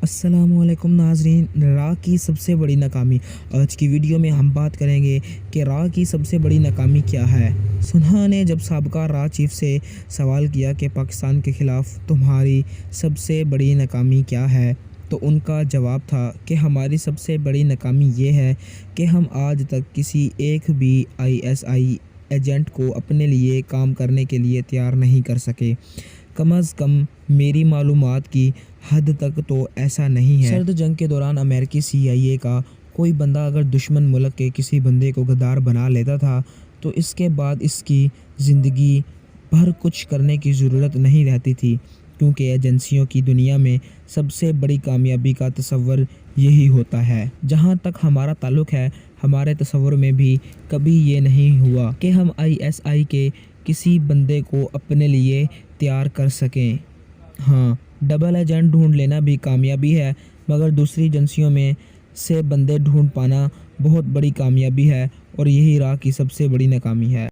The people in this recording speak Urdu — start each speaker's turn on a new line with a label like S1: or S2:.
S1: السلام علیکم ناظرین، را کی سب سے بڑی ناکامی۔ آج کی ویڈیو میں ہم بات کریں گے کہ را کی سب سے بڑی ناکامی کیا ہے۔ سنہا نے جب سابقہ را چیف سے سوال کیا کہ پاکستان کے خلاف تمہاری سب سے بڑی ناکامی کیا ہے، تو ان کا جواب تھا کہ ہماری سب سے بڑی ناکامی یہ ہے کہ ہم آج تک کسی ایک بھی ISI ایجنٹ کو اپنے لیے کام کرنے کے لیے تیار نہیں کر سکے۔ کم از کم میری معلومات کی حد تک تو ایسا نہیں ہے۔ سرد جنگ کے دوران امریکی CIA کا کوئی بندہ اگر دشمن ملک کے کسی بندے کو غدار بنا لیتا تھا تو اس کے بعد اس کی زندگی بھر کچھ کرنے کی ضرورت نہیں رہتی تھی، کیونکہ ایجنسیوں کی دنیا میں سب سے بڑی کامیابی کا تصور یہی ہوتا ہے۔ جہاں تک ہمارا تعلق ہے، ہمارے تصور میں بھی کبھی یہ نہیں ہوا کہ ہم ISI کے کسی بندے کو اپنے لیے تیار کر سکیں۔ ہاں، ڈبل ایجنٹ ڈھونڈ لینا بھی کامیابی ہے، مگر دوسری ایجنسیوں میں سے بندے ڈھونڈ پانا بہت بڑی کامیابی ہے، اور یہی را کی سب سے بڑی ناکامی ہے۔